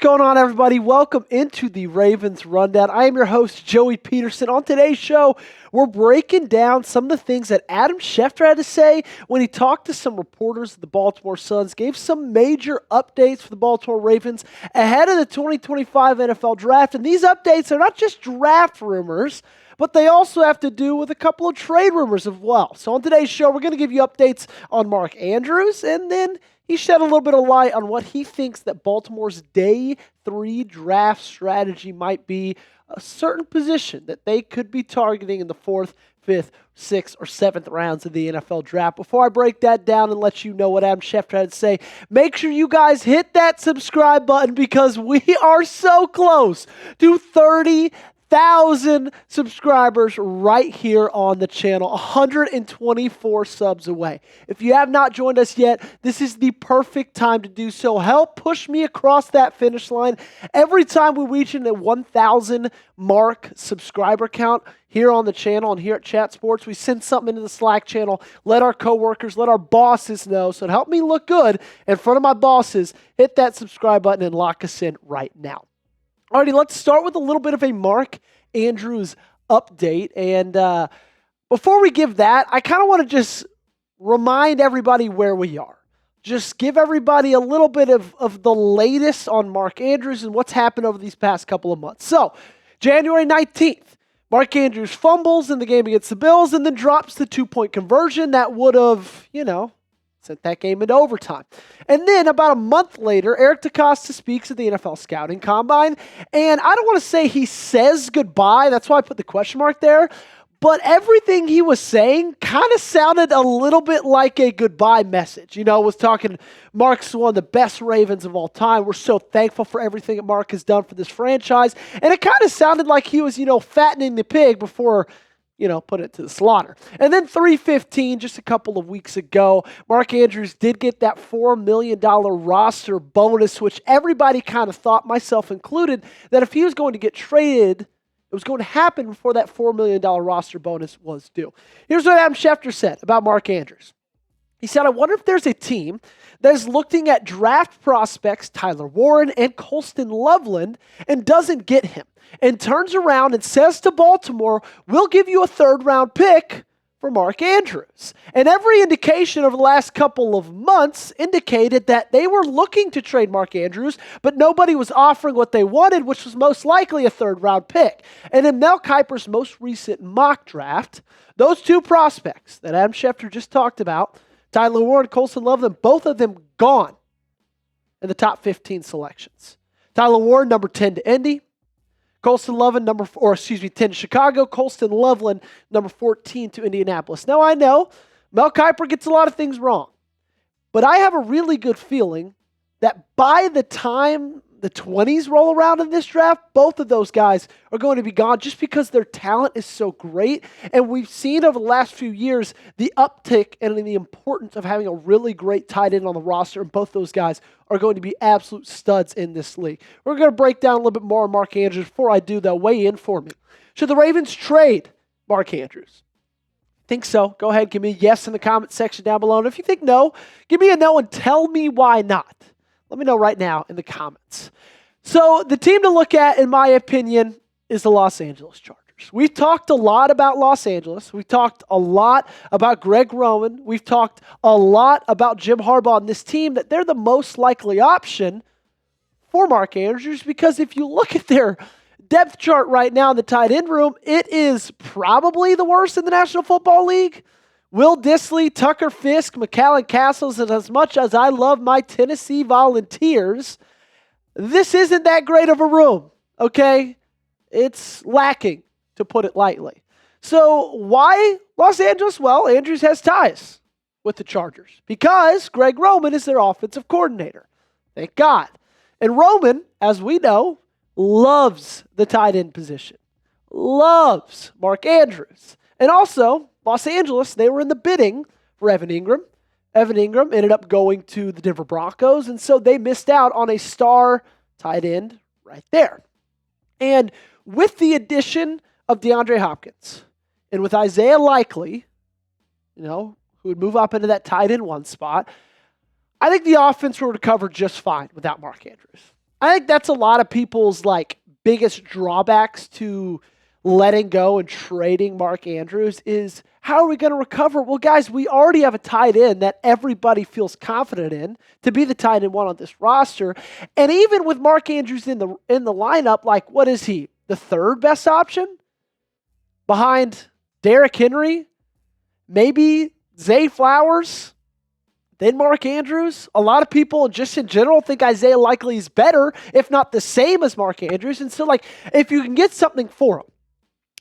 going on, everybody? Welcome into the Ravens Rundown. I am your host, Joey Petersen. On today's show, we're breaking down some of the things that Adam Schefter had to say when he talked to some reporters of the Baltimore Suns, gave some major updates for the Baltimore Ravens ahead of the 2025 NFL Draft. And these updates are not just draft rumors, but they also have to do with a couple of trade rumors as well. So on today's show, we're going to give you updates on Mark Andrews, and then he shed a little bit of light on what he thinks that Baltimore's day 3 draft strategy might be, a certain position that they could be targeting in the 4th, 5th, 6th, or 7th rounds of the NFL Draft. Before I break that down and let you know what Adam Schefter had to say, make sure you guys hit that subscribe button because we are so close to 30,000 subscribers right here on the channel, 124 subs away. If you have not joined us yet, this is the perfect time to do so. Help push me across that finish line. Every time we reach in the 1,000 mark subscriber count here on the channel and here at Chat Sports, we send something into the Slack channel, let our coworkers, let our bosses know. So to help me look good in front of my bosses, hit that subscribe button and lock us in right now. Alrighty, let's start with a little bit of a Mark Andrews update. And before we give that, I kind of want to just remind everybody where we are. Just give everybody a little bit of the latest on Mark Andrews and what's happened over these past couple of months. So, January 19th, Mark Andrews fumbles in the game against the Bills and then drops the 2-point conversion that would have, sent that game into overtime. And then about a month later, Eric DeCosta speaks at the NFL Scouting Combine. And I don't want to say he says goodbye. That's why I put the question mark there. But everything he was saying kind of sounded a little bit like a goodbye message. Was talking, Mark's one of the best Ravens of all time. We're so thankful for everything that Mark has done for this franchise. And it kind of sounded like he was, fattening the pig before put it to the slaughter. And then 3/15, just a couple of weeks ago, Mark Andrews did get that $4 million roster bonus, which everybody kind of thought, myself included, that if he was going to get traded, it was going to happen before that $4 million roster bonus was due. Here's what Adam Schefter said about Mark Andrews. He said, I wonder if there's a team that is looking at draft prospects Tyler Warren and Colston Loveland and doesn't get him, and turns around and says to Baltimore, we'll give you a 3rd-round pick for Mark Andrews. And every indication over the last couple of months indicated that they were looking to trade Mark Andrews, but nobody was offering what they wanted, which was most likely a 3rd-round pick. And in Mel Kiper's most recent mock draft, those two prospects that Adam Schefter just talked about, Tyler Warren, Colston Loveland, both of them gone in the top 15 selections. Tyler Warren, number 10 to Indy. Colston Loveland, 10 to Chicago. Colston Loveland, number 14 to Indianapolis. Now, I know Mel Kiper gets a lot of things wrong, but I have a really good feeling that by the time the 20s roll around in this draft, both of those guys are going to be gone just because their talent is so great. And we've seen over the last few years the uptick and the importance of having a really great tight end on the roster. And both those guys are going to be absolute studs in this league. We're going to break down a little bit more on Mark Andrews. Before I do, though, weigh in for me. Should the Ravens trade Mark Andrews? Think so? Go ahead, give me a yes in the comment section down below. And if you think no, give me a no and tell me why not. Let me know right now in the comments. So the team to look at, in my opinion, is the Los Angeles Chargers. We've talked a lot about Los Angeles. We've talked a lot about Greg Roman. We've talked a lot about Jim Harbaugh and this team, that they're the most likely option for Mark Andrews, because if you look at their depth chart right now in the tight end room, it is probably the worst in the National Football League. Will Dissly, Tucker Fisk, McAllen Castles, and as much as I love my Tennessee Volunteers, this isn't that great of a room, okay? It's lacking, to put it lightly. So why Los Angeles? Well, Andrews has ties with the Chargers because Greg Roman is their offensive coordinator. Thank God. And Roman, as we know, loves the tight end position, loves Mark Andrews. And also, Los Angeles, they were in the bidding for Evan Ingram. Evan Ingram ended up going to the Denver Broncos, and so they missed out on a star tight end right there. And with the addition of DeAndre Hopkins, and with Isaiah Likely, who would move up into that tight end 1 spot, I think the offense will recover just fine without Mark Andrews. I think that's a lot of people's biggest drawbacks to letting go and trading Mark Andrews is how are we going to recover? Well, guys, we already have a tight end that everybody feels confident in to be the tight end one on this roster. And even with Mark Andrews in the lineup, what is he? The third best option? Behind Derrick Henry? Maybe Zay Flowers? Then Mark Andrews? A lot of people just in general think Isaiah Likely is better, if not the same as Mark Andrews. And so, if you can get something for him,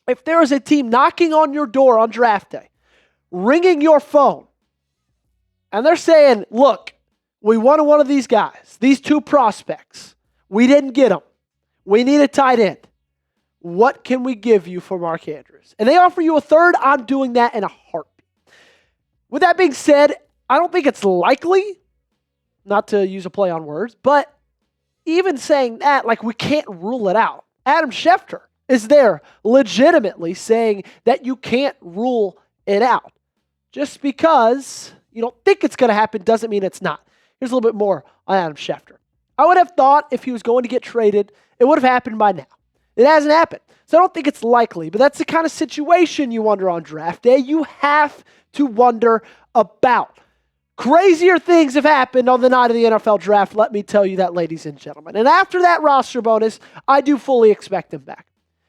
if there is a team knocking on your door on draft day, ringing your phone, and they're saying, look, we wanted one of these guys, these two prospects. We didn't get them. We need a tight end. What can we give you for Mark Andrews? And they offer you a third. I'm doing that in a heartbeat. With that being said, I don't think it's likely, not to use a play on words, but even saying that, we can't rule it out. Adam Schefter is there legitimately saying that you can't rule it out. Just because you don't think it's going to happen doesn't mean it's not. Here's a little bit more on Adam Schefter. I would have thought if he was going to get traded, it would have happened by now. It hasn't happened. So I don't think it's likely, but that's the kind of situation you wonder on draft day. You have to wonder about. Crazier things have happened on the night of the NFL draft, let me tell you that, ladies and gentlemen. And after that roster bonus, I do fully expect him back.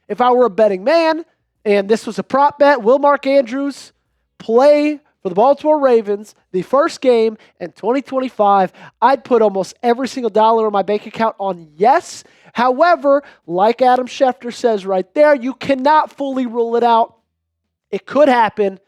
If I were a betting man, and this was a prop bet, will Mark Andrews play for the Baltimore Ravens the first game in 2025? I'd put almost every single dollar in my bank account on yes. However, like Adam Schefter says right there, you cannot fully rule it out. It could happen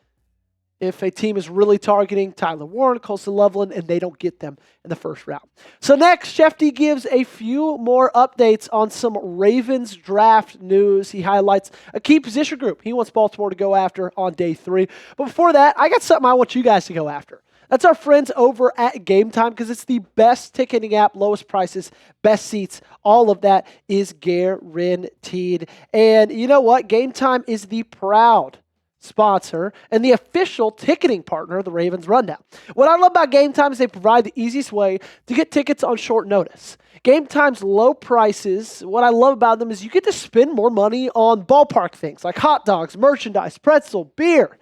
if a team is really targeting Tyler Warren, Colson Loveland, and they don't get them in the first round. So next, Schefter gives a few more updates on some Ravens draft news. He highlights a key position group he wants Baltimore to go after on day 3. But before that, I got something I want you guys to go after. That's our friends over at GameTime, because it's the best ticketing app, lowest prices, best seats. All of that is guaranteed. And you know what? GameTime is the proud sponsor and the official ticketing partner of the Ravens Rundown. What I love about GameTime is they provide the easiest way to get tickets on short notice. GameTime's low prices, what I love about them is you get to spend more money on ballpark things like hot dogs, merchandise, pretzel, beer.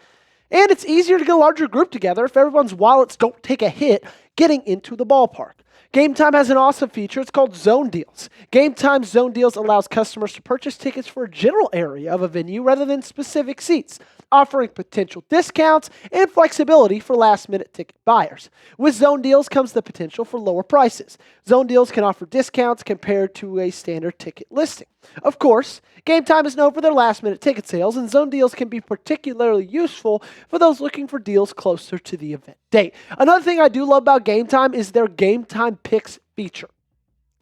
And it's easier to get a larger group together if everyone's wallets don't take a hit getting into the ballpark. GameTime has an awesome feature. It's called Zone Deals. GameTime Zone Deals allows customers to purchase tickets for a general area of a venue rather than specific seats, offering potential discounts and flexibility for last-minute ticket buyers. With Zone Deals comes the potential for lower prices. Zone Deals can offer discounts compared to a standard ticket listing. Of course, GameTime is known for their last-minute ticket sales, and Zone Deals can be particularly useful for those looking for deals closer to the event date. Another thing I do love about GameTime is their GameTime Picks feature.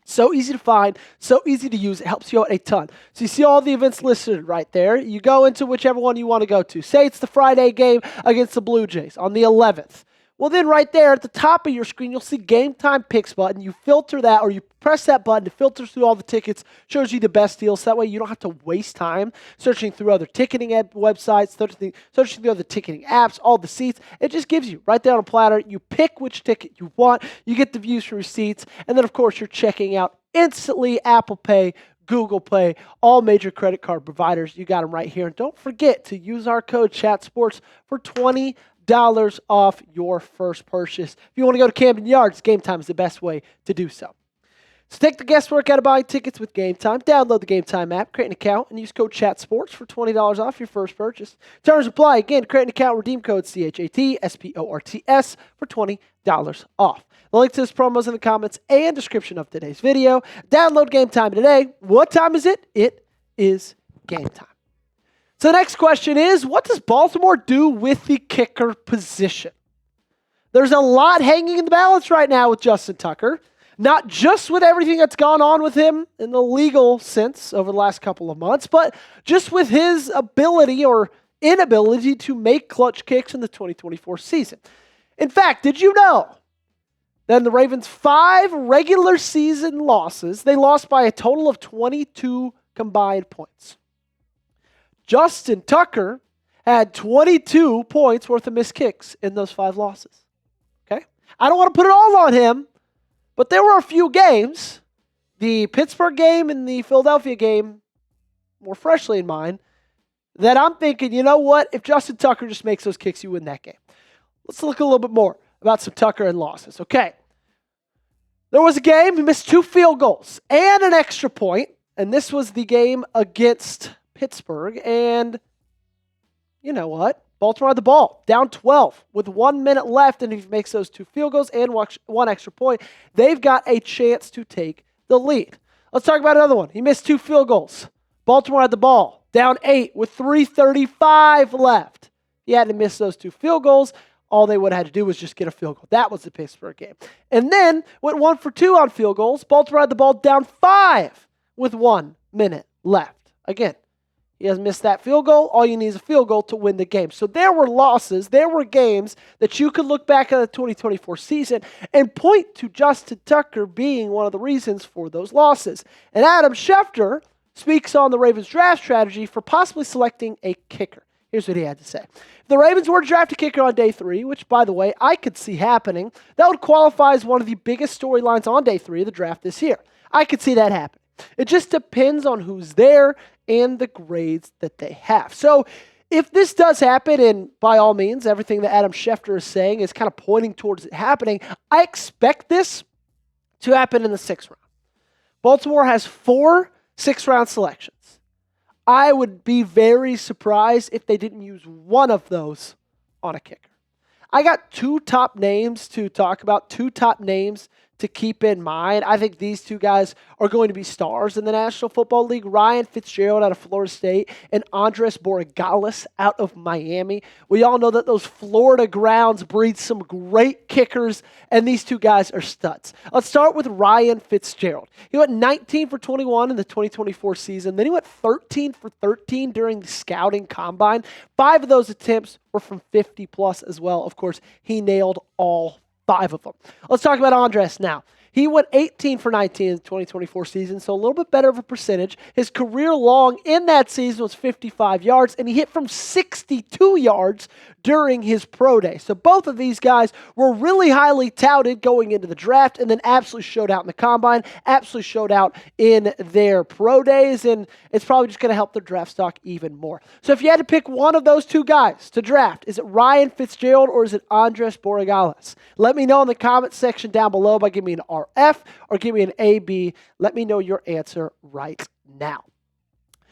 So easy to find, so easy to use. It helps you out a ton. So you see all the events listed right there. You go into whichever one you want to go to. Say it's the Friday game against the Blue Jays on the 11th. Well, then right there at the top of your screen, you'll see GameTime Picks button. You filter that, or you press that button. It filters through all the tickets, shows you the best deals. So that way you don't have to waste time searching through other ticketing websites, searching through other ticketing apps, all the seats. It just gives you right there on a platter. You pick which ticket you want. You get the views from your seats. And then, of course, you're checking out instantly Apple Pay, Google Pay, all major credit card providers. You got them right here. And don't forget to use our code ChatSports for $20 off your first purchase. If you want to go to Camden Yards, GameTime is the best way to do so. So take the guesswork out of buying tickets with GameTime. Download the GameTime app, create an account, and use code ChatSports for $20 off your first purchase. Terms apply. Again, create an account, redeem code CHATSPORTS for $20 off. The link to this promo is in the comments and description of today's video. Download GameTime today. What time is it? It is game time. So the next question is, what does Baltimore do with the kicker position? There's a lot hanging in the balance right now with Justin Tucker. Not just with everything that's gone on with him in the legal sense over the last couple of months, but just with his ability or inability to make clutch kicks in the 2024 season. In fact, did you know that in the Ravens' 5 regular season losses, they lost by a total of 22 combined points? Justin Tucker had 22 points worth of missed kicks in those 5 losses. Okay? I don't want to put it all on him, but there were a few games the Pittsburgh game and the Philadelphia game more freshly in mind, that I'm thinking, you know what? If Justin Tucker just makes those kicks, you win that game. Let's look a little bit more about some Tucker and losses. Okay. There was a game, he missed 2 field goals and an extra point, and this was the game against Pittsburgh, and you know what? Baltimore had the ball, down 12 with 1 minute left, and if he makes those 2 field goals and 1 extra point, they've got a chance to take the lead. Let's talk about another one. He missed 2 field goals. Baltimore had the ball, down 8 with 3:35 left. He had to miss those 2 field goals. All they would have had to do was just get a field goal. That was the Pittsburgh game. And then went 1 for 2 on field goals. Baltimore had the ball down 5 with 1 minute left. Again, he has missed that field goal. All you need is a field goal to win the game. So there were losses. There were games that you could look back at the 2024 season and point to Justin Tucker being one of the reasons for those losses. And Adam Schefter speaks on the Ravens draft strategy for possibly selecting a kicker. Here's what he had to say. If the Ravens were to draft a kicker on day 3, which, by the way, I could see happening, that would qualify as one of the biggest storylines on day 3 of the draft this year. I could see that happen. It just depends on who's there and the grades that they have. So if this does happen, and by all means, everything that Adam Schefter is saying is kind of pointing towards it happening, I expect this to happen in the 6th round. Baltimore has 4 6th-round selections. I would be very surprised if they didn't use one of those on a kicker. I got 2 top names to talk about, 2 top names to keep in mind. I think these 2 guys are going to be stars in the National Football League. Ryan Fitzgerald out of Florida State and Andres Borregales out of Miami. We all know that those Florida grounds breed some great kickers, and these 2 guys are studs. Let's start with Ryan Fitzgerald. He went 19 for 21 in the 2024 season. Then he went 13 for 13 during the scouting combine. 5 of those attempts were from 50-plus as well. Of course, he nailed all 5 of them. Let's talk about Andres now. He went 18 for 19 in the 2024 season, so a little bit better of a percentage. His career long in that season was 55 yards, and he hit from 62 yards during his pro day. So both of these guys were really highly touted going into the draft and then absolutely showed out in the combine, absolutely showed out in their pro days, and it's probably just going to help their draft stock even more. So if you had to pick one of those 2 guys to draft, is it Ryan Fitzgerald or is it Andres Borregales? Let me know in the comment section down below by giving me an RF or give me an AB. Let me know your answer right now.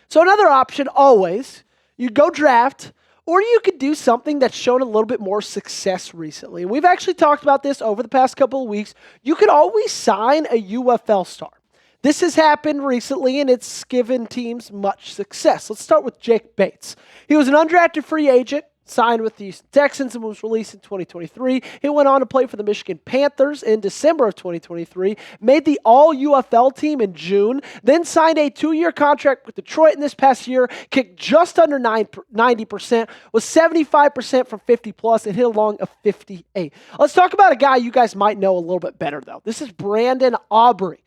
So another option always, you go draft, or you could do something that's shown a little bit more success recently. We've actually talked about this over the past couple of weeks. You could always sign a UFL star. This has happened recently, and it's given teams much success. Let's start with Jake Bates. He was an undrafted free agent, signed with the Houston Texans and was released in 2023. He went on to play for the Michigan Panthers in December of 2023, made the All-UFL team in June, then signed a 2-year contract with Detroit in this past year, kicked just under 90%, was 75% from 50-plus, and hit a long of 58. Let's talk about a guy you guys might know a little bit better, though. This is Brandon Aubrey.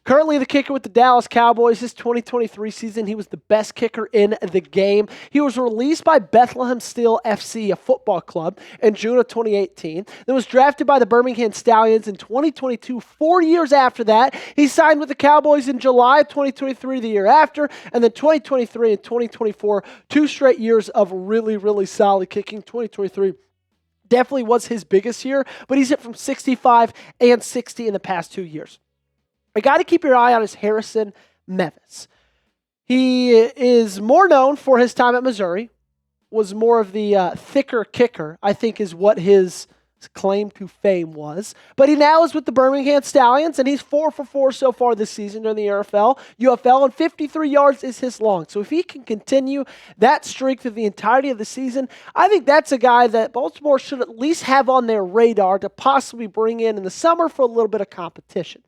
Currently the kicker with the Dallas Cowboys. His 2023 season, he was the best kicker in the game. He was released by Bethlehem Steel FC, a football club, in June of 2018. Then was drafted by the Birmingham Stallions in 2022. 4 years after that, he signed with the Cowboys in July of 2023, the year after. And then 2023 and 2024, 2 straight years of really, really solid kicking. 2023 definitely was his biggest year, but he's hit from 65 and 60 in the past 2 years. You got to keep your eye on is Harrison Mevis. He is more known for his time at Missouri, was more of the thicker kicker, I think is what his claim to fame was. But he now is with the Birmingham Stallions, and he's 4 for 4 so far this season during the UFL, and 53 yards is his long. So if he can continue that streak through the entirety of the season, I think that's a guy that Baltimore should at least have on their radar to possibly bring in the summer for a little bit of competition.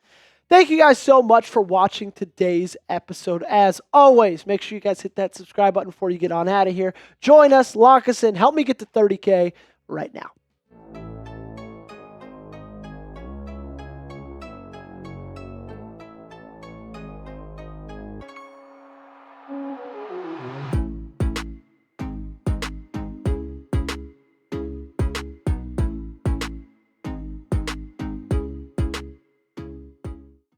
Thank you guys so much for watching today's episode. As always, make sure you guys hit that subscribe button before you get on out of here. Join us, lock us in, help me get to 30K right now.